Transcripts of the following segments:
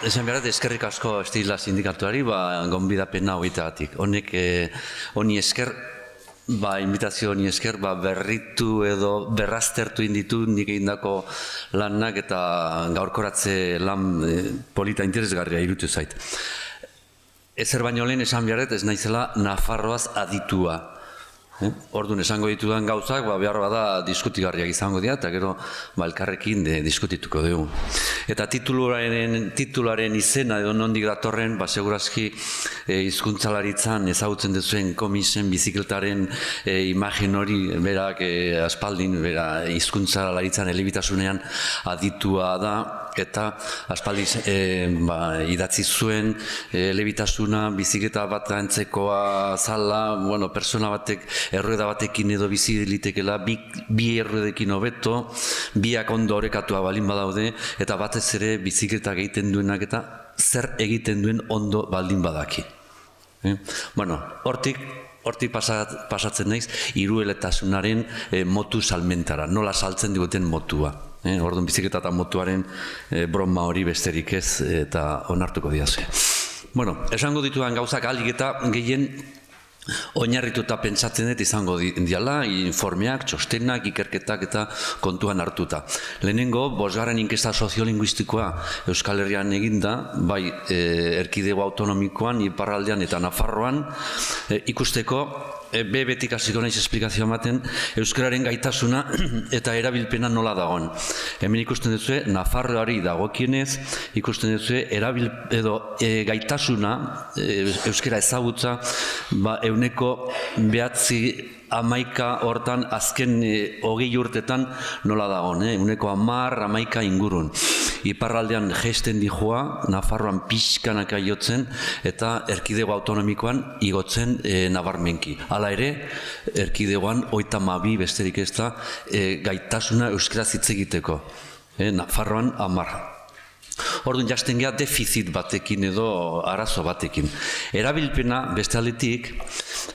esan behar, eskerrik asko Estila sindikatuari, gonbidapena hogeitagatik. Honi esker, inbitazio honi esker, berritu edo berraztertu inditu nik egindako lanak eta gaurkoratze lan polita interesgarria irutu zait. Ezer baino lehen esan behar, ez naizela Nafarroaz aditua. Orduan esango ditudan gauzak, behar bada diskutigarriak izango dira, eta gero elkarrekin diskutituko dugu. Eta titularen izena edo nondik datorren, segurazki hizkuntzalaritzan ezagutzen duzuen komisen bizikletaren imagen hori, berak aspaldin, hizkuntzalaritzan elebitasunean aditua da, eta aspaldiz idatzi zuen elebitasuna, bizikleta bat antzekoa zala, persona batek errueda batekin edo bizi litekela, bi erruedekin hobeto, biak ondo orekatua balin badaude, eta batez ere bizikletak egiten duenak eta zer egiten duen ondo baldin badaki. Hortik pasatzen naiz, hirueletasunaren motu salmentara, nola saltzen diguten motua. Orduan bizikleta eta motuaren broma hori besterik ez, eta onartuko diazue. Esango ditudan gauzak alik eta gehien oinarrituta pentsatzen dut izango diala, informeak, txostenak, ikerketak eta kontuan hartuta. Lehenengo, 5. inkesta soziolinguistikoa Euskal Herrian eginda, bai erkidego autonomikoan, iparraldean eta Nafarroan, ikusteko, betik hasiko naiz esplikazioa ematen, euskararen gaitasuna eta erabilpena nola dagoen. Hemen ikusten duzue, Nafarroari dagokienez, ikusten duzue, gaitasuna, euskara ezagutza, 9,11 hortan azken 20 urtetan nola dagoen, 10,11 ingurun. Iparraldean gesten dijoa, Nafarroan pixkanaka jotzen, eta erkidego autonomikoan igotzen nabarmenki. Hala ere, erkidegoan 32 besterik ez da gaitasuna euskaraz hitz egiteko. Nafarroan 10. Orduan jasten geha defizit batekin edo arazo batekin. Erabilpena beste aldetik,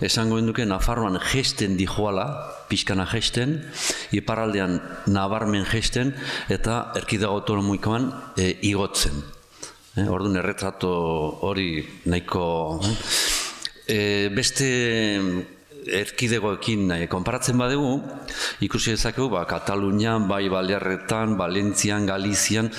esango duke Nafarroan gesten dijoala, pixkana gesten, iparraldean nabarmen gesten, eta erkidego autonomikoan igotzen. Orduan erretrato hori nahiko... Beste erkidegoekin konparatzen badugu, ikusi dezakegu, Katalunian, bai Balearretan, Valentzian, Galizian,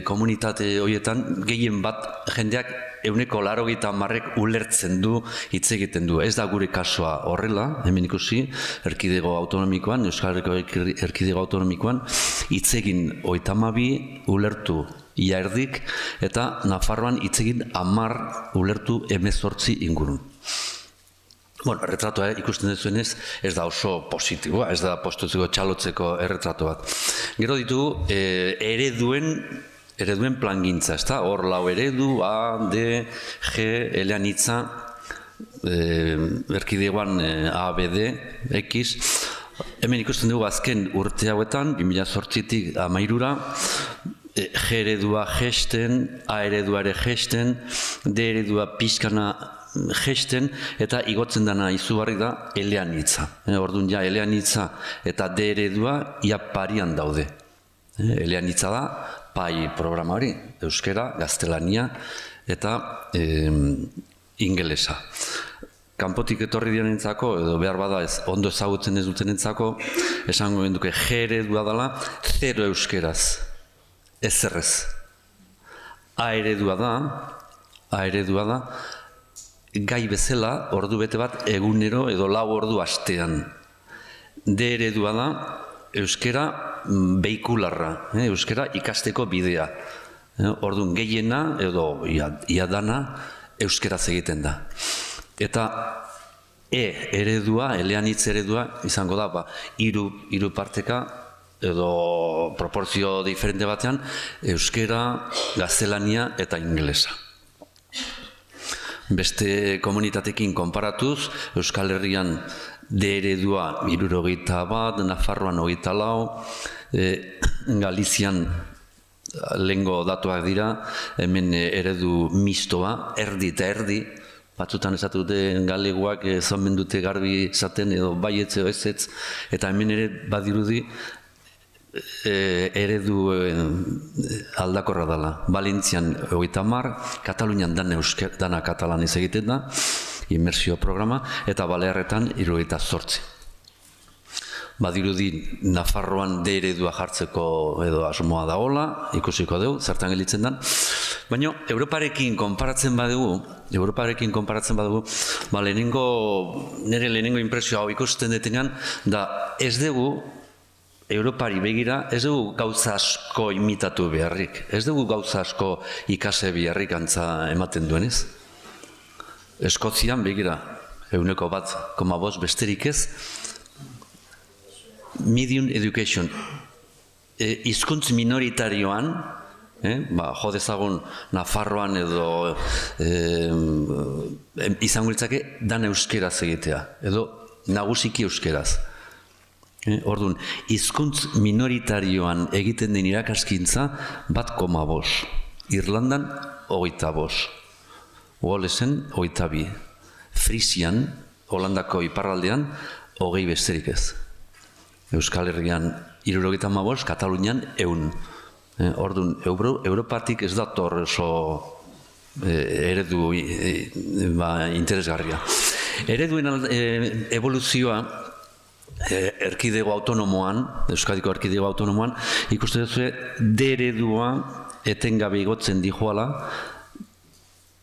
komunitate horietan, gehien bat jendeak 90% ulertzen du, hitz egiten du. Ez da gure kasua horrela, hemen ikusi, erkidego autonomikoan, Euskal Herriko erkidego autonomikoan, hitz egin 32, ulertu ia erdik, eta Nafarroan hitz egin 10, ulertu 18 ingurun. Erretratoa ikusten duzuenez, ez da oso positiboa, ez da postutzeko txalotzeko erretrato bat. Gero ditugu, ereduen plangintza, ez da? Hor lau eredu, A, D, G, eleanitza, erkidegoan A, B, D, X. Hemen ikusten dugu azken urte hauetan, 2008-tik 13-ra, G eredua gesten, A eredua ere gesten, D eredua pixkana gesten, eta igotzen dana izugarri da eleanitza. Orduan ja eleanitza eta D eredua ia parian daude. Eleanitza da PAI programa hori, euskera, gaztelania eta ingelesa. Kanpotik etorri direnentzako, edo behar bada ez ondo ezagutzen ez dutenentzako, esango genduke G eredua dela 0 euskeraz, ezerrez. A eredua da, gai bezala, ordu bete bat egunero edo 4 ordu astean. D eredua da, euskera beikularra, euskera ikasteko bidea. Orduan gehiena edo iadana euskeraz egiten da. Eta eredua, eleanitz eredua, izango da, 3 parteka edo proporzio diferente batean, euskera, gaztelania eta ingelesa. Beste komunitatekin konparatuz, Euskal Herrian D eredua 71, Nafarroan 24, Galizian lehengo datuak dira, hemen eredu mistoa, erdi eta erdi, batzutan esatu dute galeguak zomen dute garbi esaten edo baietze ezetz, eta hemen ere badirudi eredu aldakorra dela. Valentzian 30, Katalunian dana katalanez egiten da, immersio programa, eta Balearretan 78. Badirudi Nafarroan D eredua jartzeko edo asmoa dagoela, ikusiko dugu, zertan gelditzen den. Baina Europarekin konparatzen badugu, nire lehenengo impresio hau ikusten detenan, da ez dugu Europari begira, ez dugu gauza asko imitatu beharrik, ez dugu gauza asko ikase beharrik antza ematen duenez. Eskozian begira, 1,5 besterik ez, medium education, hizkuntz minoritarioan, jo dezagun Nafarroan edo izango litzake dan euskeraz egitea, edo nagusiki euskeraz. Orduan, hizkuntz minoritarioan egiten den irakaskintza 1,5, Irlandan 25, Walesen 22, Frisian, Holandako iparraldean 20 besterik ez. Euskal Herrian 75, Katalunian 100. Orduan, Europatik ez dator oso eredu interesgarria. Ereduen evoluzioa erkidego autonomoan, Euskadiko erkidego autonomoan, ikusten duzu D eredua etengabe igotzen dijoala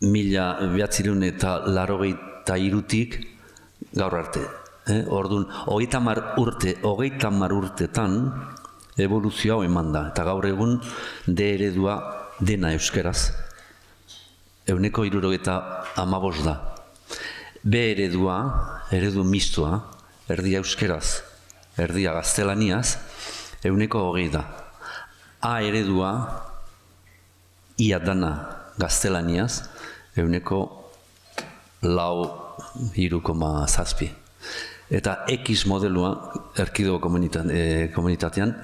1983tik gaur arte. Orduan, 30 urtetan evoluzioa eman da, eta gaur egun D eredua dena euskeraz. 75% da. B eredua, eredu mistoa, erdia euskeraz, erdia gaztelaniaz, 20% da. A eredua, ia dana gaztelaniaz, 4,7. Eta X modelua, erkidego komunitatean,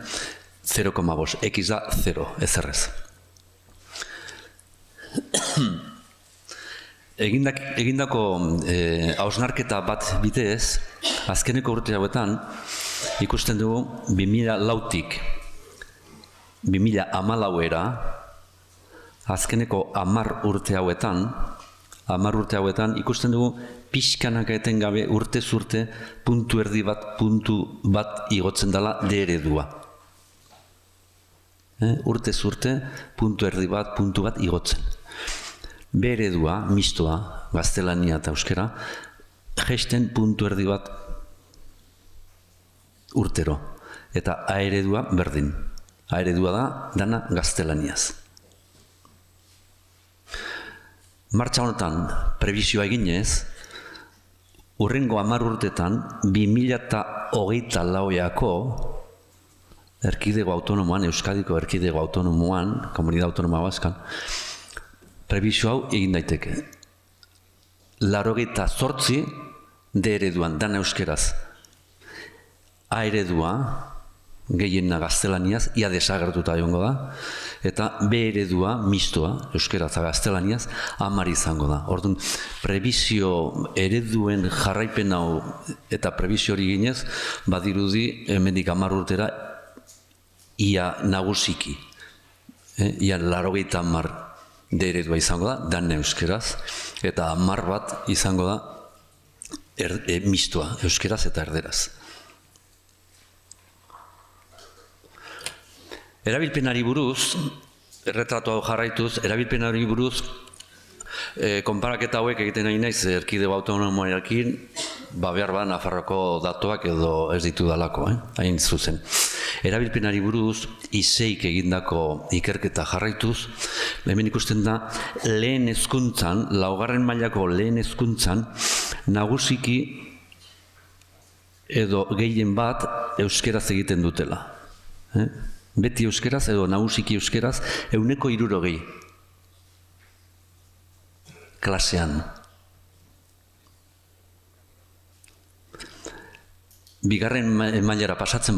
0,5. X da 0, ezerrez. Egindako hausnarketa bat bitez, azkeneko urte hauetan, ikusten dugu 2004tik 2014era, azkeneko 10 urte hauetan ikusten dugu pixkanak etengabe urtez urte puntu erdi bat igotzen dela D eredua. Urtez urte puntu erdi bat igotzen. B eredua, mistoa, gaztelania eta euskera, gesten puntu erdi bat urtero. Eta A eredua berdin. A eredua da dana gaztelaniaz. Martxa honetan, prebizioa eginez, urrengo 10 urtetan, 2024ako erkidego autonomoan, Euskadiko erkidego autonomoan, Komunidad Autónoma Vascan, prebizio hau egin daiteke. 88 D ereduan, dana euskeraz. A eredua, gehiena gaztelaniaz, ia desagertuta egongo da, eta B eredua, mistoa, euskeraz gaztelaniaz, 10 izango da. Orduan, prebizio ereduen jarraipen hau eta prebizio hori ginez, badirudi, hemendik 10 urtera, ia nagusiki. Ia 80 D eredua izango da, dan euskeraz, eta 10 bat izango da mistoa, euskeraz eta erderaz. Erabilpenari buruz, erretratu hau jarraituz, erabilpenari buruz, konparaketa hauek egiten nahi naiz erkidego autonomoarekin, behar Nafarroko datuak edo ez ditu dalako, hain zuzen. Erabilpenari buruz, iseik egindako ikerketa jarraituz, hemen ikusten da, lehen hezkuntzan, 4. mailako lehen hezkuntzan, nagusiki edo gehien bat euskeraz egiten dutela. Beti euskeraz edo nagusiki euskeraz, 160 klasean. Bigarren mailara pasatzen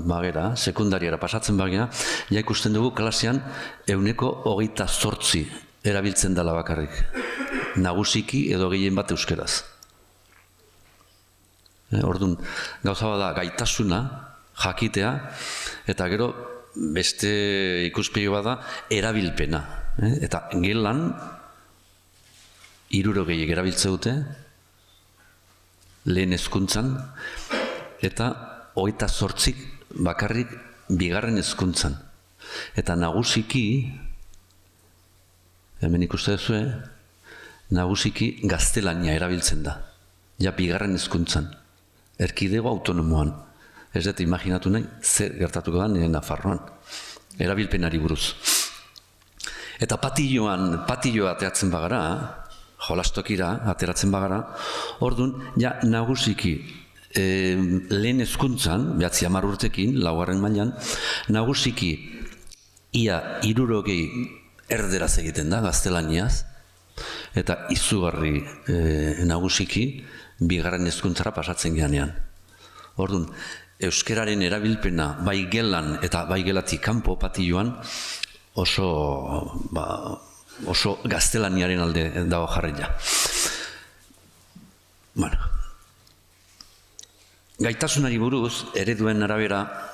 bagera, sekundariara pasatzen bagera, ja ikusten dugu klasean 128 erabiltzen dela bakarrik. Nagusiki edo gehien bat euskeraz. Orduan, gauza bada gaitasuna, jakitea, eta gero beste ikuspegi bada erabilpena. Eta gelan 60 erabiltze dute, lehen hezkuntzan, eta 28 bakarrik bigarren hezkuntzan. Eta nagusiki, hemen ikuste duzu, nagusiki gaztelania erabiltzen da. Ja bigarren hezkuntzan, erkidego autonomoan. Ez dut imaginatu nahi, zer gertatuko da nire Nafarroan. Erabilpenari buruz. Eta patioa ateratzen bagara, jolastokira ateratzen bagara, orduan, ja nagusiki lehen hezkuntzan, 9 urtekin, 4. mailan, nagusiki ia 60 erderaz egiten da, gaztelaniaz, eta izugarri nagusiki bigarren hezkuntzara pasatzen geanean. Orduan, euskeraren erabilpena bai gelan eta bai gelatik kanpo patioan oso gaztelaniaren alde dago jarria. Bueno, gaitasunari buruz, ereduen arabera,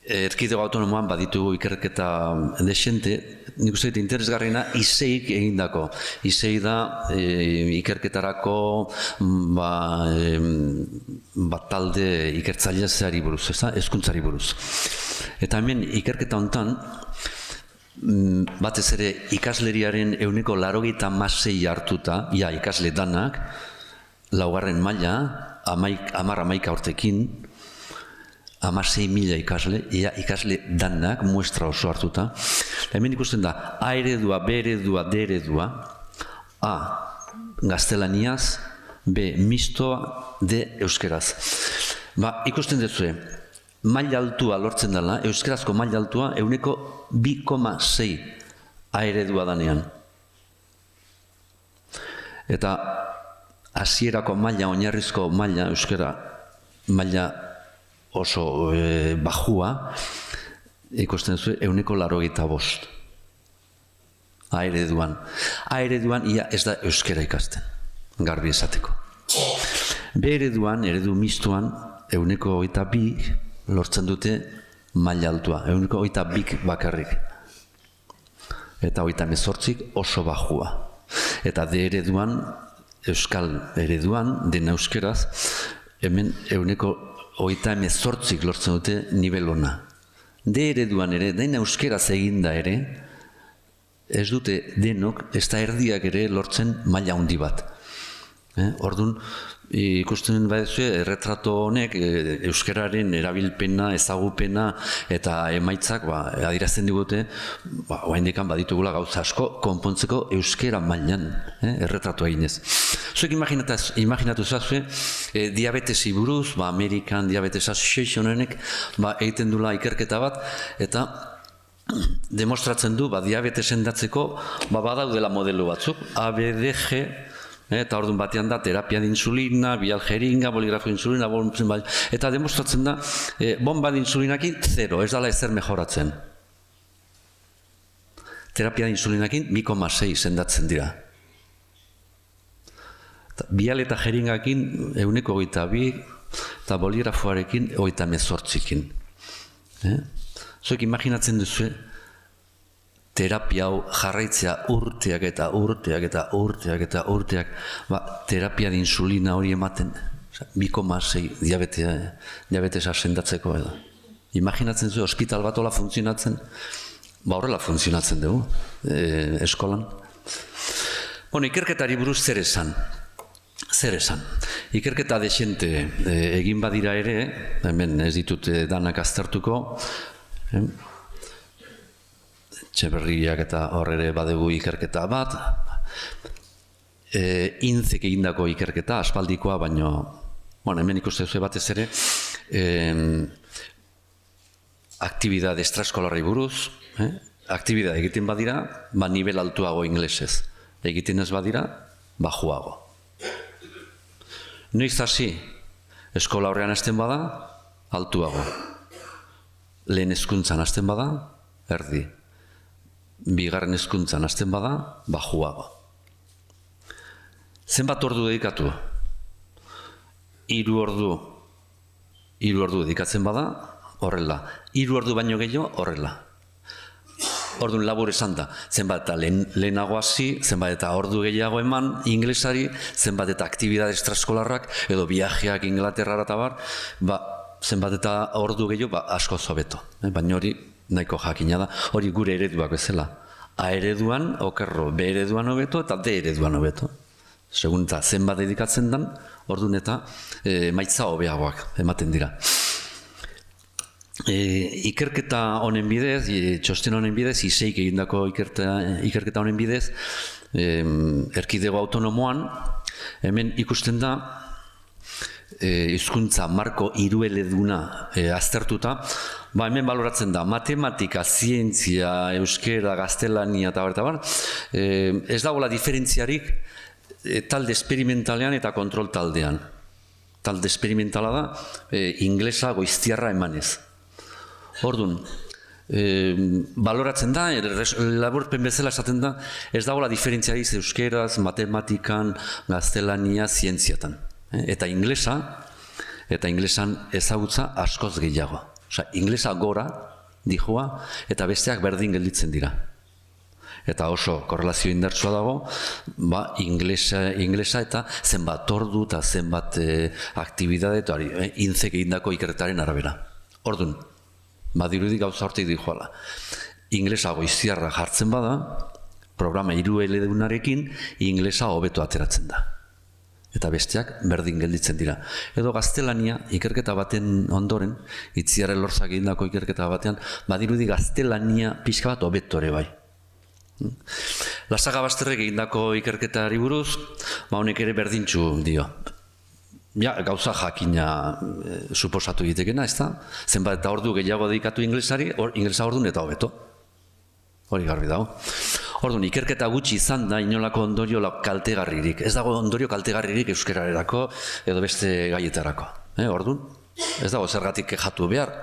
erkidego autonomoan baditugu ikerketa desente, nik uste interesgarriena ISEIk egindako. ISEI da ikerketarako talde ikertzaileari buruz, hezkuntzari buruz. Eta hemen ikerketa hontan, batez ere ikasleriaren 96 hartuta, ikasle danak, 4. maila, 10-11 urtekin, 16.000 ikasle, ikasle danak muestra oso hartuta. Hemen ikusten da, A eredua, B eredua, D eredua, A gaztelaniaz, B mistoa, D euskeraz. Ikusten duzue, maila altua lortzen dela, euskerazko maila altua 2,6 A eredua danean. Eta hasierako maila, oinarrizko maila, euskera maila oso bajua, ikusten zuen 185. A ereduan. A ereduan ia ez da euskera ikasten, garbi esateko. B ereduan, eredu mistuan, 122 lortzen dute maila altua, 122 bakarrik. Eta 18 oso bajua. Eta D ereduan, euskal ereduan, dena euskeraz, hemen 118 lortzen dute nivel ona. D ereduan ere, dena euskeraz eginda ere, ez dute denok, ez da erdiak ere lortzen maila handi bat. Orduan, ikusten baduzue, erretrato honek euskararen erabilpena, ezagupena eta emaitzak adierazten digute, oraindik baditugula gauza asko konpontzeko euskara mailan, erretrato eginez. Zuek imaginatu zazue, diabetesi buruz, American Diabetes Association honek egiten dula ikerketa bat, eta demostratzen du, diabetes sendatzeko, badaudela modelo batzuk, ABDG, eta orduan batean da, terapia de insulina, bialgeringa, boligrafo insulina, eta demostratzen da, bomba de insulinakin 0, ez dala ezer mejoratzen. Terapia de insulinakin 2,6 sendatzen dira. Bial eta jeringakin 122, eta boligrafoarekin 18. Zuek imaginatzen duzu, terapia hau jarraitzea urteak eta urteak eta urteak eta urteak, terapia de insulina hori ematen, 2,6 diabetesa sendatzeko edo. Imaginatzen zu, ospital bat hola funtzionatzen, horrela funtzionatzen dugu, eskolan. Ikerketari buruz zer esan? Zer esan? Ikerketa desente egin badira ere, hemen ez ditut danak aztertuko, Txeberriak eta horre badegu ikerketa bat, intzek egindako ikerketa, aspaldikoa, baino, hemen ikuste duzu batez ere, aktibidade extraeskolarrei buruz, aktibidade egiten badira, nivel altuago inglesez, egiten ez badira, bajuago. Noiz hasi, eskola horrean hasten bada, altuago. Lehen hezkuntzan hasten bada, erdi. Bigarren hezkuntzan hasten bada, bajuago. Zenbat ordu dedikatu? 3 ordu 3 ordu dedikatzen bada, horrela. 3 ordu baino gehiago, horrela. Orduan labur esan da, zenbat eta lehenago hasi, zenbat eta ordu gehiago eman inglesari, zenbat eta aktibidade extraeskolarrak, edo viajeak Inglaterrara eta bar, zenbat eta ordu gehiago asko hobeto. Baina hori nahiko jakina da, hori gure ereduak bezala. A ereduan, okerro, B ereduan hobeto eta D ereduan hobeto. Segun eta zenbat dedikatzen den, orduan eta maitza hobeagoak ematen dira. Ikerketa honen bidez, txosten honen bidez, iseik egindako ikerketa honen bidez, erkidego autonomoan, hemen ikusten da, hizkuntza marko hirueleduna aztertuta, hemen baloratzen da, matematika, zientzia, euskera, gaztelania eta bar, ez dagoela diferentziarik talde esperimentalean eta kontrol taldean. Talde esperimentala da, inglesa goiztiarra emanez. Orduan, baloratzen da, laburpen bezala esaten da, ez dagoela diferentziariz euskeraz, matematikan, gaztelania, zientziatan. Eta inglesan ezagutza askoz gehiago. Osa, inglesa gora, dijoa, eta besteak berdin gelditzen dira. Eta oso korrelazio indartsua dago, inglesa eta zenbat ordu eta zenbat aktibidade, eta intzek egindako ikerretaren arabera. Orduan, badirudi gauza hortik dijoala. Inglesa goiziarra jartzen bada, programa hirueledunarekin, inglesa hobeto ateratzen da. Eta besteak berdin gelditzen dira. Edo gaztelania, ikerketa baten ondoren, Itziarre Lorzak egindako ikerketa batean, badirudi gaztelania pixka bat hobeto ere bai. Lasaga Basterrek egindako ikerketari buruz, honek ere berdintxu dio. Gauza jakina suposatu egitekena, ez da? Zenbat eta ordu gehiago dedikatu inglesari, inglesa orduan eta hobeto. Hori garbi dago. Orduan, ikerketa gutxi izan da inolako ondorio kaltegarririk. Ez dago ondorio kaltegarririk euskararerako edo beste gaietarako. Orduan, ez dago zergatik kexatu behar,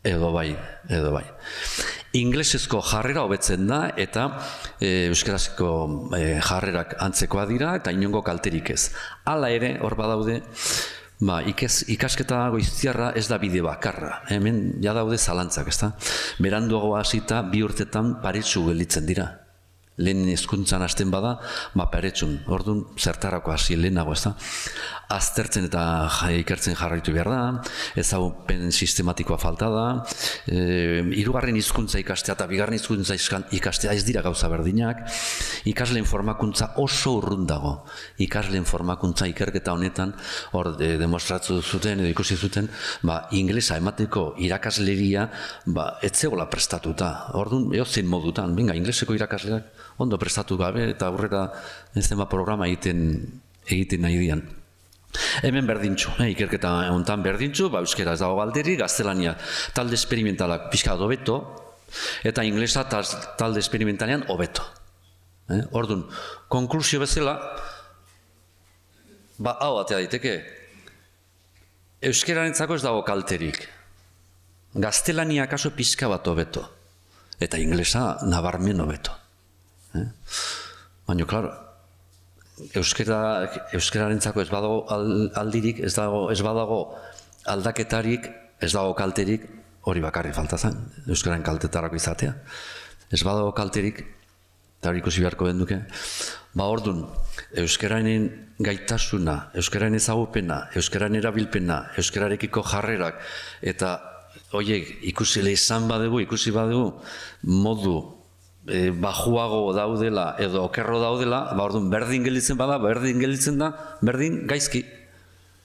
edo bai. Inglesezko jarrera hobetzen da eta euskarazko jarrerak antzekoa dira eta inongo kalterik ez. Hala ere, hor badaude, ikasketa goiztiarra ez da bide bakarra. Hemen ja daude zalantzak, ez da? Beranduago hasita 2 urtetan paretsu gelditzen dira. Lehen hezkuntzan hasten bada, paretsun. Orduan, zertarako hasi lehenago, ez da? Aztertzen eta ikertzen jarraitu behar da, ezagupen sistematikoa falta da, 3. hizkuntza ikastea eta 2. hizkuntza ikastea ez dira gauza berdinak, ikasleen formakuntza oso urrun dago. Ikasleen formakuntza ikerketa honetan, hor demostratu zuten edo ikusi zuten, inglesa emateko irakasleria ez zegoela prestatuta. Orduan, zein modutan, ingleseko irakasleak ondo prestatu gabe eta aurrera programa egiten nahi dian. Hemen berdintxu, ikerketa honetan berdintxu, euskera ez dago galderi, gaztelania talde esperimentalak pixka hobeto, eta inglesa talde esperimentalean hobeto. Orduan, konklusio bezala, hau atea daiteke, euskerarentzako ez dago kalterik, gaztelania kaso pixka bat hobeto, eta inglesa nabarmen hobeto. Baina, klaro, euskerarentzako ez badago aldirik, ez badago aldaketarik, ez dago kalterik, hori bakarri falta zen, euskararen kaltetarako izatea. Ez badago kalterik, eta hori ikusi beharko den duke, orduan, euskararen gaitasuna, euskararen ezagupena, euskararen erabilpena, euskararekiko jarrerak, eta horiek ikusi lehizan badugu, ikusi badugu, modu bajuago daudela edo okerro daudela, orduan berdin gelditzen bada, berdin gaizki.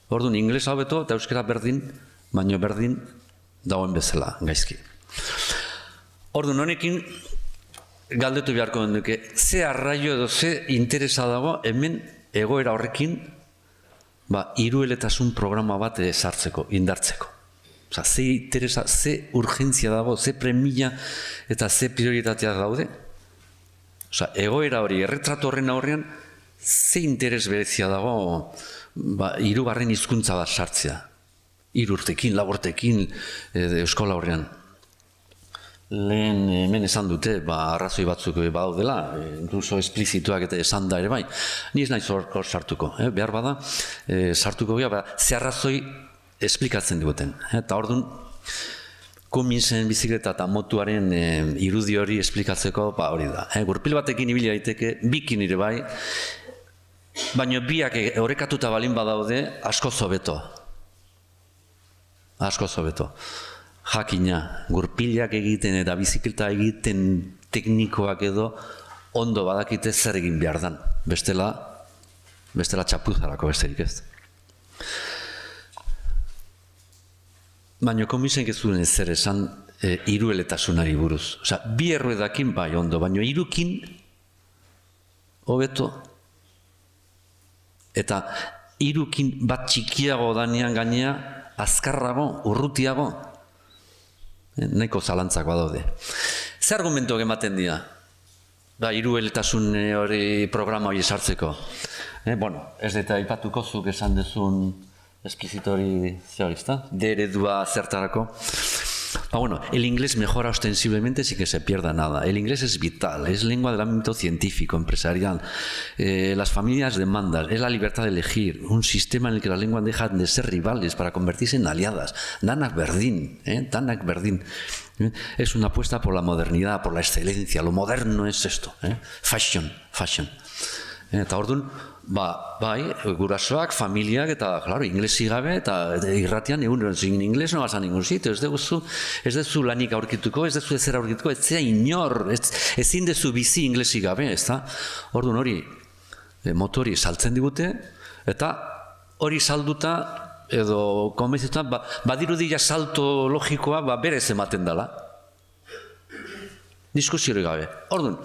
Orduan inglesa hobeto eta euskara berdin, baino berdin dagoen bezala gaizki. Orduan honekin galdetu beharko den duke, ze arraio edo ze interesa dago hemen egoera horrekin hirueletasun programa bat sartzeko, indartzeko. Ze interesa, ze urgentzia dago, ze premia eta ze prioritatea daude. Egoera hori, erretratu horren aurrean, ze interes berezia dago 3. hizkuntza bat sartzea. 3 urtekin, 4 urtekin eskola horrean. Lehen hemen esan dute, arrazoi batzuk badaudela, inkluso esplizituak eta esan da ere bai. Ni ez naiz hor sartuko, behar bada, sartuko gara, ze arrazoi esplikatzen diguten. Eta orduan, Cumminsen bizikleta eta motuaren irudi hori esplikatzeko, hori da. Gurpil batekin ibili daiteke, bikin ere bai, baina biak orekatuta balin badaude, asko zobeto. Asko zobeto. Jakina, gurpilak egiten eta bizikleta egiten teknikoak edo ondo badakite zer egin behar dan. Bestela txapuzarako besterik ez. Baina Cumminsen ez zuen zer esan hirueletasunari buruz. Osea, bi erruedakin bai ondo, baina hirukin hobeto. Eta hirukin bat txikiago danean gainea, azkarrago, urrutiago. Nahiko zalantzak badaude. Ze argumentuak ematen dira? Hirueletasun hori programa hori sartzeko. Ez eta aipatuko zuk esan dezun esplizitori zeorista, de eredua zertarako. El inglés mejora ostensiblemente sin que se pierda nada. El inglés es vital, es lengua del ámbito científico, empresarial. Las familias demandan, es la libertad de elegir, un sistema en el que las lenguas dejan de ser rivales para convertirse en aliadas. Danak berdin, Danak berdin. Es una apuesta por la modernidad, por la excelencia. Lo moderno es esto, fashion. Eta orduan, gurasoak, familiak, eta, claro, inglesi gabe, eta irratian sin inglés no vas a ningún sitio. Ez dezu lanik aurkituko, ez dezu ezer aurkituko, ez zea inor, ezin dezu bizi inglesi gabe, ez da? Orduan hori, motori saltzen digute, eta hori salduta, edo, konbentzitzen, badirudi salto logikoa, berez ematen dela. Diskusiori gabe. Orduan,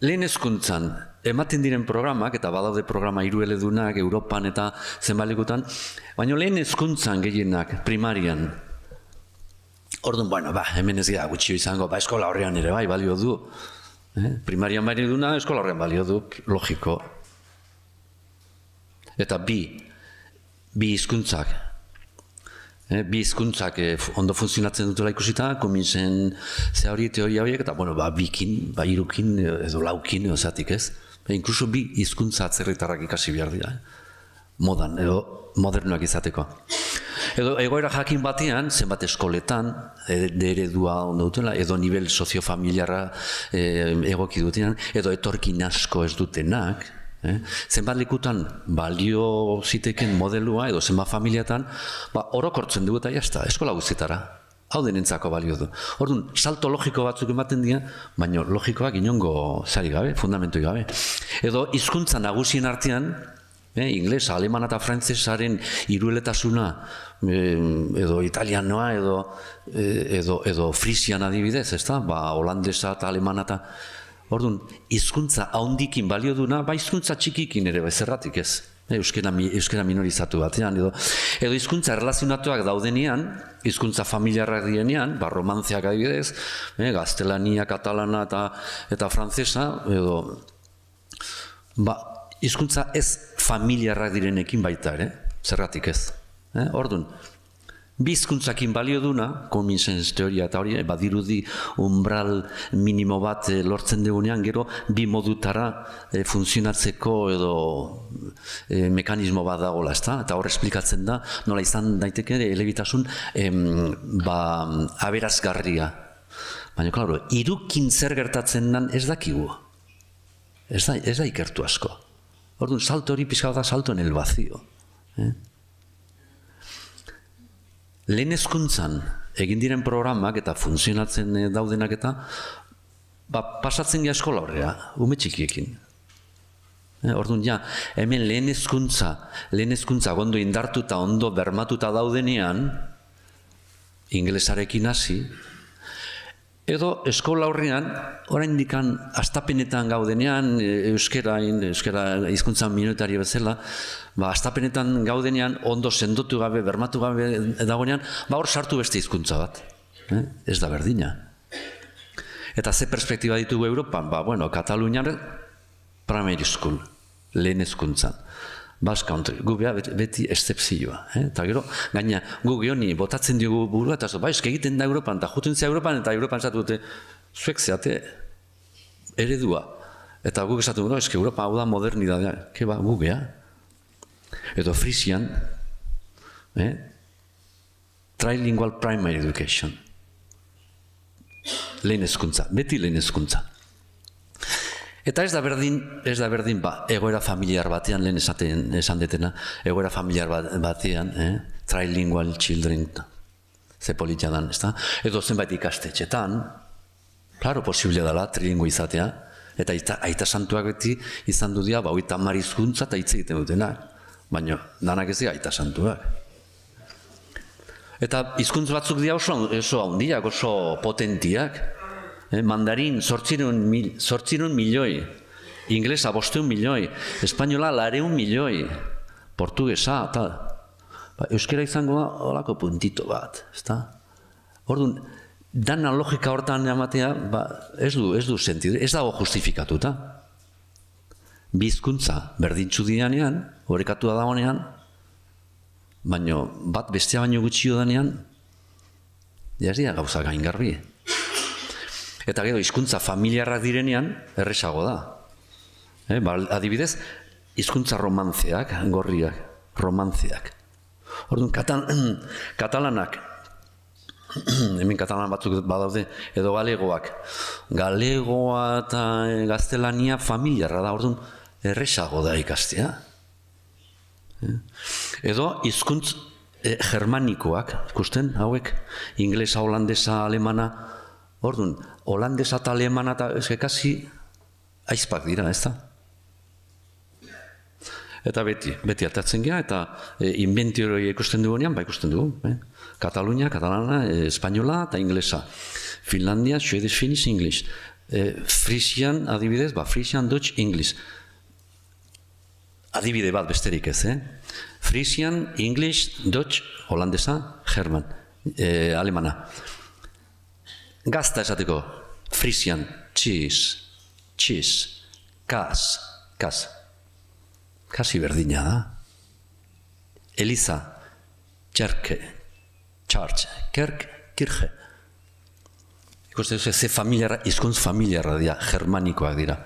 lehen hezkuntzan ematen diren programak, eta badaude programa hirueledunak Europan eta zenbalekutan, baina lehen hezkuntzan gehienak, primarian. Orduan, hemen ez gira gutxio izango, eskola horrean ere bai, balio du. Primarian bai duna, eskola horrean balio du, logiko. Eta bi hizkuntzak. Bi hizkuntzak ondo funtzionatzen dutela ikusita, Cumminsen teoria horiek, eta bikin, hirukin edo laukin edo zatik ez. Inkluso bi hizkuntza atzerritarrak ikasi behar dira. Modan edo modernoak izateko. Edo egoera jakin batean, zenbat eskoletan, eredua ondo dutela, edo nivel soziofamiliarra egoki dutean, edo etorkin asko ez dutenak, zenbat lekutan balio ziteken modelua edo zenbat familiatan, orokortzen dugu eta jazta, eskola guztietara. Hau denentzako balio du. Orduan, salto logiko batzuk ematen dira, baina logikoak inongo zari gabe, fundamentoi gabe. Edo hizkuntza nagusien artean, inglesa, alemana eta frantzesaren hirueletasuna, edo italianoa, edo frisian adibidez, ezta? Holandesa eta alemana eta... Orduan, hizkuntza haundikin balio duna, hizkuntza txikikin ere bezerratik ez. Euskera minorizatu batean, edo hizkuntza erlazionatuak daudenean, hizkuntza familiarrak dienean, romantziak adibidez, gaztelania, katalana eta frantzesa, edo hizkuntza ez familiarrak direnekin baita ere, zergatik ez. Orduan, bi hizkuntzakin balio duna, Cumminsen teoria eta hori, badirudi umbral minimo bat lortzen dugunean, gero bi modutara funtzionatzeko edo mekanismo bat dagoela, eta hor esplikatzen da, nola izan daiteke elebitasun aberazgarria. Baina, klaro, hirukin zer gertatzen den ez dakigu. Ez da ikertu asko. Orduan, salto hori pixka da salto en el vacío. Lehen hezkuntzan egin diren programak eta funtzionatzen daudenak eta pasatzen ja eskola horrea, ume txikiekin. Orduan, hemen lehen hezkuntza ondo indartuta, ondo bermatuta daudenean, ingelesarekin hasi, edo eskola horrean, oraindik hastapenetan gaudenean, euskera hizkuntza minoritario bezala, hastapenetan gaudenean ondo sendotu gabe, bermatu gabe dagoenean, hor sartu beste hizkuntza bat. Ez da berdina. Eta ze perspektiba ditugu Europan? Katalunian primary school, lehen hezkuntzan. Basque Country, gu beti excepzioa. Eta gero, gaina, gu geoni botatzen diogu burua, eta eske egiten da Europan, eta juten zea Europan, eta Europan esatu dute, zuek zeate eredua. Eta guk esatu dut, eske Europa hau da modernidadea, gu gea. Edo Frisian, Trilingual primary education. Lehen hezkuntza, beti lehen hezkuntza. Eta ez da berdin, egoera familiar batean, lehen esan detena, egoera familiar batean, trilingual children, ze politia dan, ez da? Edo zenbait ikastetxetan, klaro, posible dela, trilingua izatea, eta aita santuak beti izan du dira, 30 hizkuntza eta hitz egiten dutena, baina danak ez dira aita santuak. Eta hizkuntz batzuk dira oso handiak, oso potentiak. Mandarin 800 milioi, inglesa 500 milioi, espainola 200 milioi, portugesa, eta euskera izango da horako puntito bat, ezta? Orduan, dana logika hortan ematea, ez du sentidu, ez dago justifikatuta. Bizkuntza berdintzu dianean, horrekatua dagoenean, baina bat bestea baino gutxio danean, ez dira gauza gaingarbi. Eta gero, hizkuntza familiarrak direnean, erresago da. Adibidez, hizkuntza romantzeak, gorriak, romantzeak. Orduan, katalanak, hemen katalan batzuk badaude, edo galegoak. Galegoa eta gaztelania familiarra da, orduan, erresago da ikastea. Edo, hizkuntz germanikoak, ikusten, hauek, inglesa, holandesa, alemana, orduan, holandesa eta alemana eta kasi aizpak dira, ez da? Eta beti atatzen gara, eta inventio hori ikusten dugunean, ikusten dugu. Katalunia, katalana, espainola eta inglesa. Finlandia, Swedish, Finnish, English. Frisian, adibidez, Frisian, Dutch, English. Adibide bat besterik ez, Frisian, English, Dutch, holandesa, German, alemana. Gazta esateko, Frisian, cheese, kas. Kasi berdina da. Eliza, church, kirche. Ikusten duzu, ze familiarra, hizkuntz familiarra dira, germanikoak dira.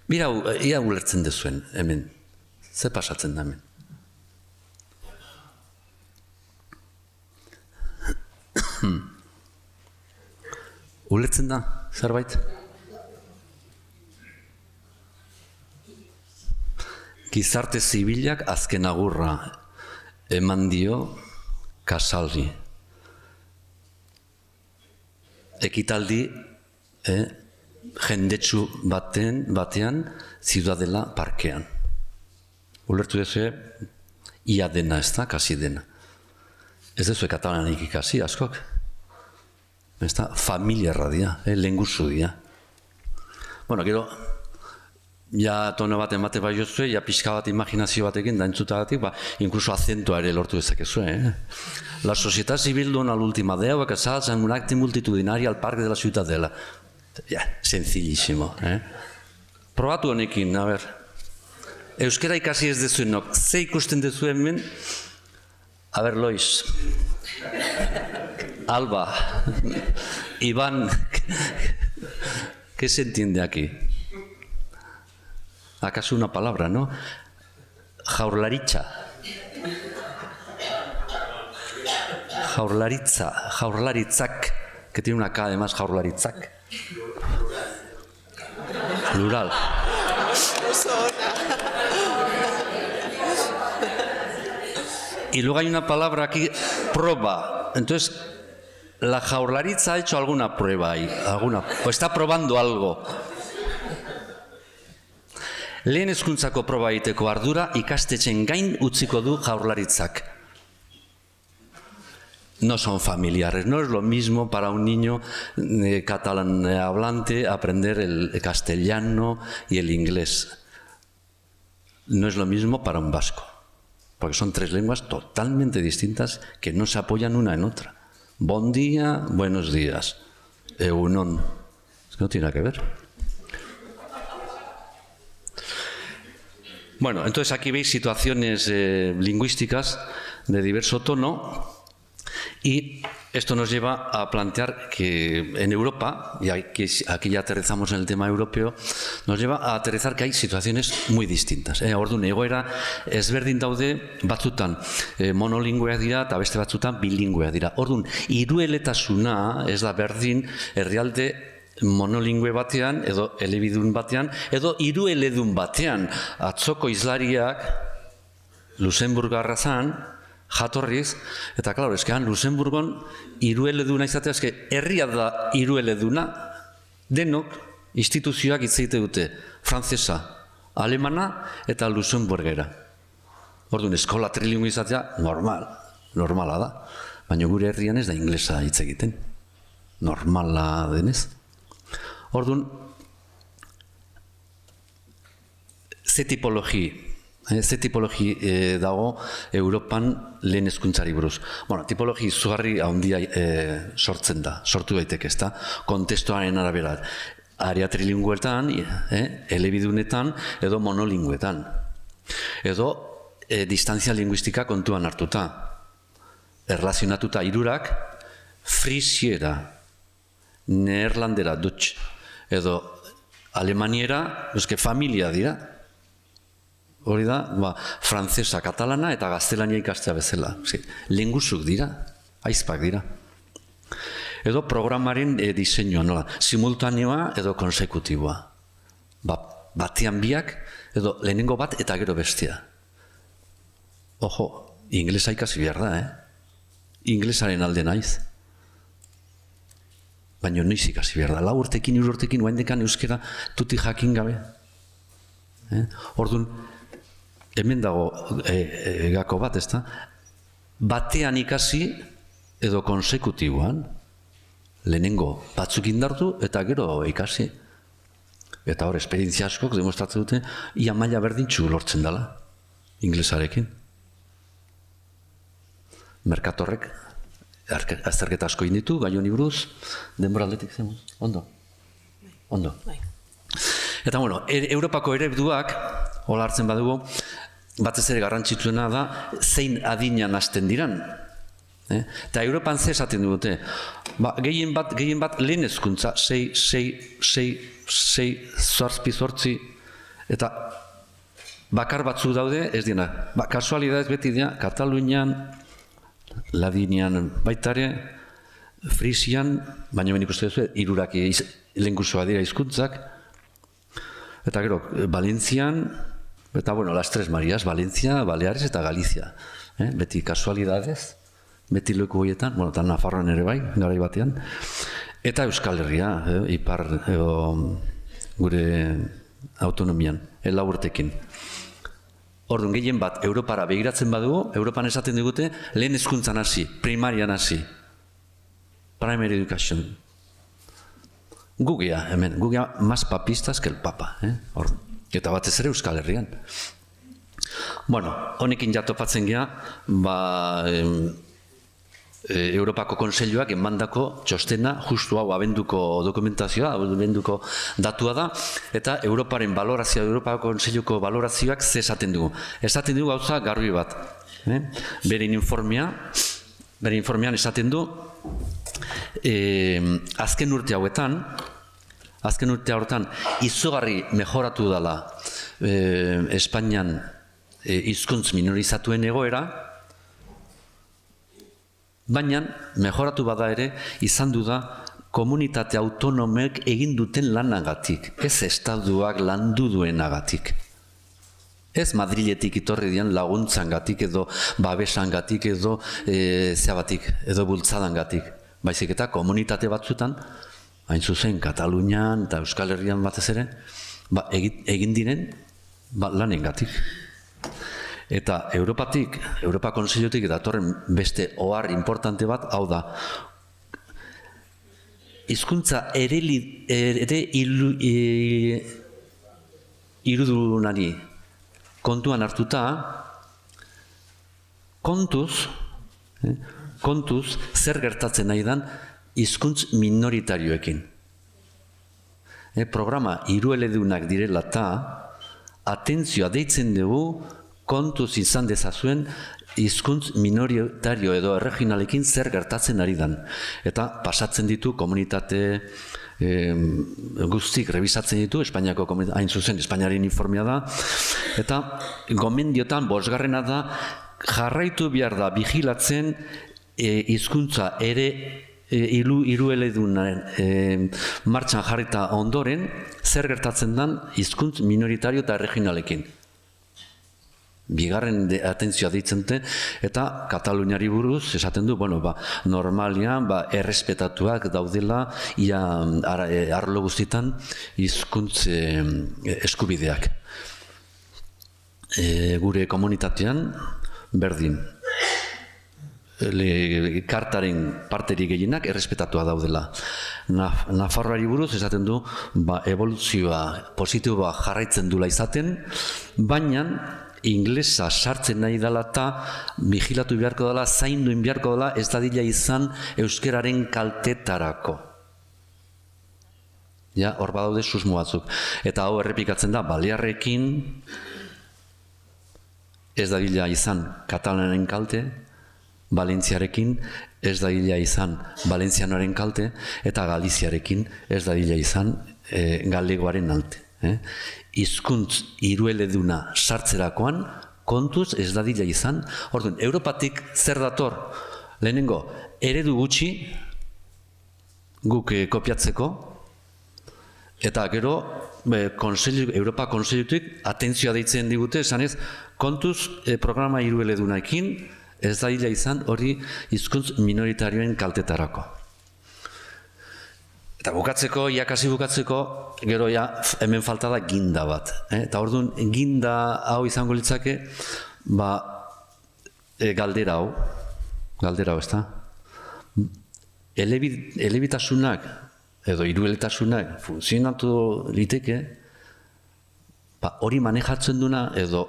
Bira, ia ulertzen dezuen, hemen. Ze pasatzen da hemen. Ulertzen da, zerbait? Gizarte zibilak azken agurra eman dio Kasalri. Ekitaldi jendetsu batean Ziudadela parkean. Ulertu dezu, ia dena ez da, kasi dena. Ez dezu katalanik ikasi, askok. Ez da, familiarra dira, lehenguzu dira. Bueno, gero, ja tono bat emate bai jozue, ja pixka bat imaginazio batekin, da entzutagatik, inkluso acentua ere lortu dezakezue. La società civil dona l'ultima deu que salts en un acte multitudinari al parque de la Ciutadella. Ja, sencillísimo. Probatu honekin, a ber. Euskera ikasi ez dezuenok, ze ikusten dezu hemen? A ber, Lois. Alba. Iván. ¿Qué se entiende aquí? ¿Acaso una palabra, no? Jaurlaritza. Jaurlaritzak, que tiene una K además, jaurlaritzak. Plural. Y luego hay una palabra aquí, proba. Entonces, la jaurlaritza ha hecho alguna prueba ahí, o está probando algo. Lehen hezkuntzako proba egiteko ardura ikastetxen gain utziko du jaurlaritzak. No son familiares, no es lo mismo para un niño catalán hablante aprender el castellano y el inglés. No es lo mismo para un vasco, porque son tres lenguas totalmente distintas que no se apoyan una en otra. Bon día, buenos días. Egunon. Es que no tiene nada que ver. Bueno, entonces aquí veis situaciones lingüísticas de diverso tono Y esto nos lleva a plantear que en Europa, y aquí ya aterrizamos en el tema europeo, nos lleva a aterrizar que hay situaciones muy distintas. Orduan, egoera ezberdin daude, batzutan monolingüeak dira eta beste batzutan bilingüeak dira. Orduan, hirueletasuna ez da berdin herrialde monolingüe batean, edo elebidun batean, edo hirueledun batean. Atzoko hizlariak Luxemburgarra zan, jatorriz, eta klaro, eskean Luxemburgon hirueleduna izatea, herria da hirueleduna, denok instituzioak hitz egite dute, frantzesa, alemana eta luxemburgera. Orduan, eskola trilingüe izatea, normala da, baina gure herrian ez da inglesa hitz egiten, normala denez. Orduan, ze tipologi dago Europan lehen hezkuntzari buruz. Tipologi izugarri handia sortu daiteke, ezta? Kontestuaren arabera. Area trilinguetan, elebidunetan, edo monolinguetan. Edo distantzia linguistika kontuan hartuta. Erlazionatuta hirurak, frisiera, neerlandera, dutx, edo alemaniera, familia dira. Hori da, frantzesa, katalana eta gaztelania ikastea bezala. Lingusuk dira, aizpak dira. Edo programaren diseinua, nola, simultaneoa edo konsekutiboa. Batean biak, edo lehenengo bat eta gero bestea. Ojo, inglesa ikasi behar da, Inglesaren alde naiz. Baina noiz ikasi behar da. 4 urtekin, 3 urtekin, oaindekan euskera tuti jakin gabe. Orduan, hemen dago gako bat, ezta? Batean ikasi edo konsekutiboan, lehenengo batzuk indartu eta gero ikasi. Eta hor, esperientzia askok demostratzen dute, ia maila berdintxu lortzen dela, inglesarekin. Merkatorrek, azterketa asko inditu, gai honi buruz, denbora aldetik zen, ondo? Eta bueno, Europako ereduak, hola hartzen badugu, batez ere garrantzitsuena da, zein adinan hasten diran. Eta Europan ze esaten dute, gehien bat lehen hezkuntza, 6, eta bakar batzu daude, ez dira, kasualidadez beti dira, Katalunian, Ladinian baitare, Frisian, baina benik uste duzu, 3 lehengusua dira hizkuntzak, eta gero, Valentzian, eta bueno, las 3 Marias, Valencia, Baleares eta Galizia. Beti kasualidadez, beti leku horietan, bueno, eta Nafarroan ere bai, garai batean. Eta Euskal Herria, ipar gure autonomian, 4 urtekin. Orduan, gehien bat, Europara begiratzen badugu, Europan esaten digute, lehen hezkuntzan hasi, primarian hasi. Primary education. Gugea, hemen, gugea más papistas que el papa, orduan. Eta batez ere Euskal Herrian. Bueno, honekin jatopatzen gea, Europako Kontseiluak emandako txostena, justu hau abenduko dokumentazioa, abenduko datua da, eta Europaren balorazioa, Europako Kontseiluko balorazioak ze esaten dugu. Esaten dugu gauza garbi bat. Beren informean esaten du, azken urte hauetan, izugarri mejoratu dela Espainian hizkuntz minorizatuen egoera, baina mejoratu bada ere izan du da komunitate autonomek egin duten lanagatik, ez estatuak landu duenagatik. Ez Madriletik itorri dian laguntzangatik edo babesangatik edo zeabatik edo bultzadangatik, baizik eta komunitate batzutan, hain zuzen Katalunian eta Euskal Herrian batez ere, egin diren lanengatik. Eta Europa Kontseilutik datorren beste ohar importante bat, hau da, hizkuntza ere irudunari kontuan hartuta, kontuz zer gertatzen nahi dan hizkuntz minoritarioekin. Programa hirueledunak direla eta atentzioa deitzen dugu kontuz izan dezazuen hizkuntz minoritario edo erregionalekin zer gertatzen ari dan. Eta pasatzen ditu komunitate guztik rebisatzen ditu, Espainiako hain zuzen, Espainiaren informea da, eta gomendiotan bosgarrena da, jarraitu behar da vigilatzen hizkuntza ere hirueledunaren martxan jarrita ondoren, zer gertatzen den hizkuntz minoritario eta regionalekin. Bigarren atentzioa deitzen dute, eta Kataluniari buruz esaten du, normalian errespetatuak daudela ia arlo guztietan hizkuntz eskubideak. Gure komunitatean berdin. Kartaren parterik gehienak errespetatua daudela. Nafarroari buruz esaten du evoluzioa positiboa jarraitzen dula izaten, baina inglesa sartzen nahi dela eta vigilatu beharko dela, zainduin beharko dela, ez dadila izan euskeraren kaltetarako. Hor badaude susmo batzuk. Eta hau errepikatzen da, Balearrekin ez dadila izan katalanaren kalte, Valentziarekin ez dadila izan valentzianoaren kalte, eta Galiziarekin ez dadila izan galegoaren alte. Hizkuntz hirueleduna sartzerakoan kontuz ez dadila izan. Orduan, Europatik zer dator? Lehenengo, eredu gutxi guk kopiatzeko, eta gero Europa Kontseilutik atentzioa deitzen digute, esanez, kontuz programa hirueledunaekin ez dadila izan hori hizkuntz minoritarioen kaltetarako. Eta bukatzeko, iakasi bukatzeko, gero hemen falta da ginda bat. Eta orduan, ginda hau izango litzake, galdera hau, ez da? Elebitasunak, edo hirueletasunak funtzionatu liteke, hori manejatzen duna, edo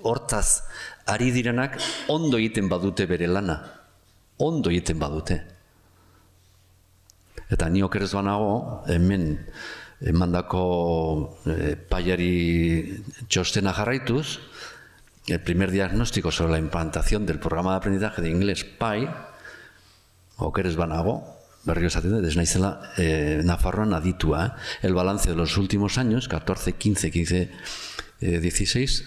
hortaz ari direnak ondo egiten badute bere lana. Ondo egiten badute. Eta ni okerez banago, hemen emandako paiari txostena jarraituz, el primer diagnóstico sobre la implantación del programa de aprendizaje de inglés PAI, okerez banago, berriro esaten dut, ez naizela Nafarroan aditua, el balance de los últimos años, 14, 15, 16,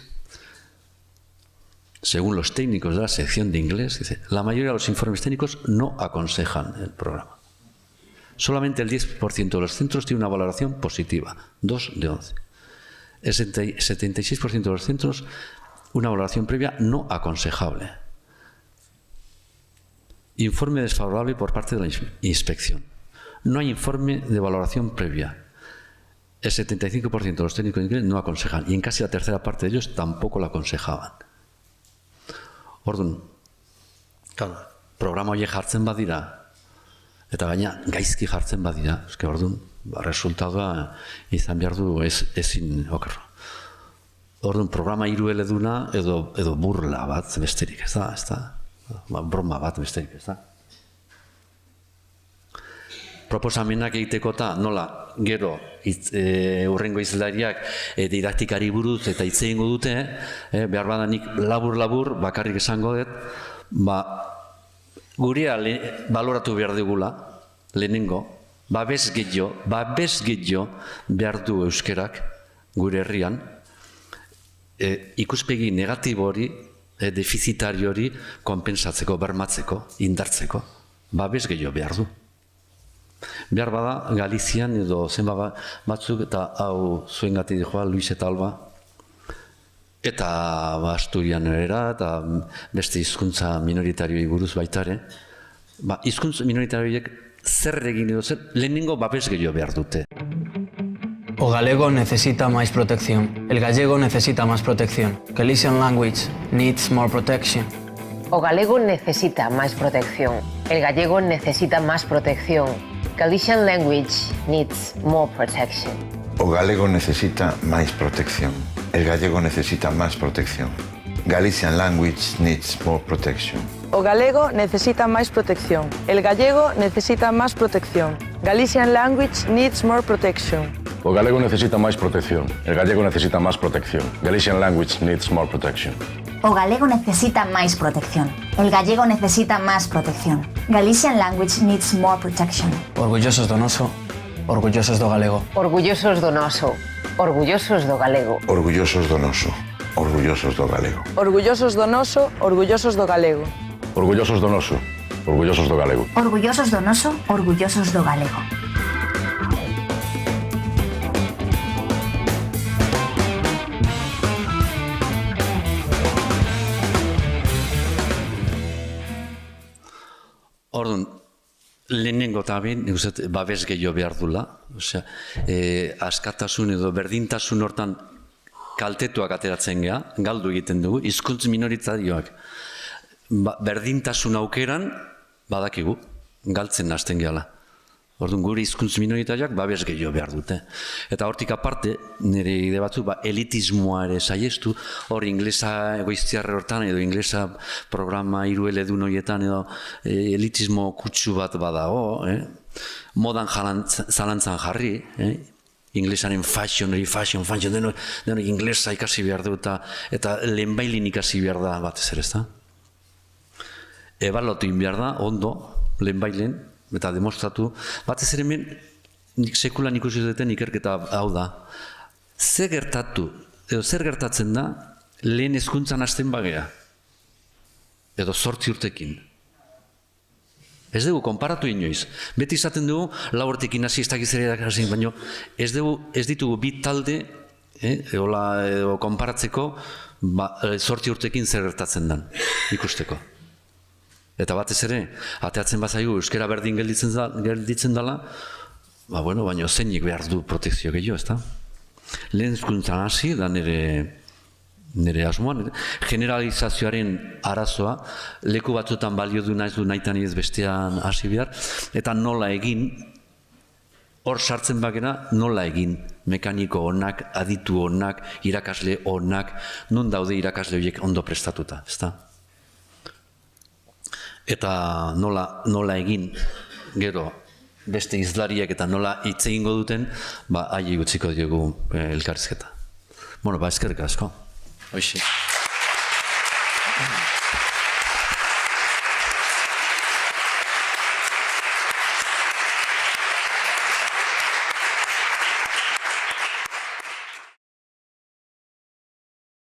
según los técnicos de la sección de inglés, dice, la mayoría de los informes técnicos no aconsejan el programa. Solamente el 10% de los centros tiene una valoración positiva, 2 de 11. El 76% de los centros, una valoración previa no aconsejable. Informe desfavorable por parte de la inspección. No hay informe de valoración previa. El 75% de los técnicos de inglés no aconsejan, y en casi la tercera parte de ellos tampoco la aconsejaban. Orduan, programa horiek jartzen badira, eta gaina gaizki jartzen badira, orduan, resultadoa izan behar du ezin okerro. Orduan, programa hirueleduna edo burla bat besterik, ez da? Broma bat besterik, ez da? Proposamenak egiteko eta nola, gero, hurrengo izlariak didaktikari buruz eta hitz egingo dute, behar badanik labur bakarrik esango dut, gurea baloratu behar digula, lehenengo, babes gehiago behar du euskerak gure herrian, ikuspegi negatibo hori, defizitario hori konpensatzeko, bermatzeko, indartzeko, babes gehiago behar du. Behar bada, Galizian edo zenba batzuk, eta hau zuengatik dijoa, Luis eta Alba, eta Asturian era, eta beste hizkuntza minoritarioei buruz baitare, hizkuntza minoritarioiek zer egin edo zer, lehenengo babes gehiago behar dute. O galego necesita más protección. El gallego necesita más protección. Galician language needs more protection. O galego necesita más protección. El gallego necesita más protección. Galician language needs more protection. O galego necesita más protección. El gallego necesita más protección. Galician language needs more protection. O galego necesita más protección. El gallego necesita más protección. Galician language needs more protection. O galego necesita máis protección. El gallego necesita máis protección. Galician language needs more protection. O galego necesita máis protección. El gallego necesita máis protección. Galician language needs more protection. Orgullosos do noso, orgullosos do galego. Orgullosos do noso, orgullosos do galego. Orgullosos do noso, orgullosos do galego. Orgullosos do noso, orgullosos do galego. Orgullosos do noso, orgullosos do galego. Orgullosos do noso, orgullosos do galego. Orduan, lehenengo eta behin, nik uste dut, babes gehiago behar dula. Osea, askatasun edo berdintasun hortan kaltetuak ateratzen geha, galdu egiten dugu, hizkuntz minoritarioak. Berdintasun aukeran, badakigu, galtzen hasten gehala. Orduan, gure hizkuntz minoritarioak babes gehiago behar dute. Eta hortik aparte, nire ide batzuk, elitismoa ere saiestu, hor inglesa egoiztiarre hortan, edo inglesa programa hirueledun horietan, edo elitismo kutsu bat badago, modan zalantzan jarri, inglesaren fashion, denok inglesa ikasi behar du, eta lehenbailin ikasi behar da batez ere, ez da? Ebalotu behar da, ondo, lehenbailen, eta demostratu, batez ere hemen, sekulan ikusi duten ikerketa hau da. Zer gertatzen da, lehen hezkuntzan hasten bagea? Edo 8 urtekin. Ez dugu, konparatu inoiz. Beti izaten dugu, 4 urtekin hasi ez dakiz ere hasi, baina ez ditugu bi talde, edo konparatzeko, 8 urtekin zer gertatzen den, ikusteko. Eta batez ere, ateatzen bazaigu, euskera berdin gelditzen dela, baina zeinik behar du protekzio gehiago, ez da? Lehen hezkuntzan hasi, da nire asmoan, generalizazioaren arazoa, leku batzuetan balio du naiz du nahitan ez bestean hasi behar, eta nola egin, hor sartzen bagera, nola egin, mekaniko onak, aditu onak, irakasle onak, non daude irakasle horiek ondo prestatuta, ez da? Eta nola egin, gero, beste izlariak eta nola hitz egingo duten, ahi gutziko diogu elkarrizketa. Eskerrik asko. Hoxe.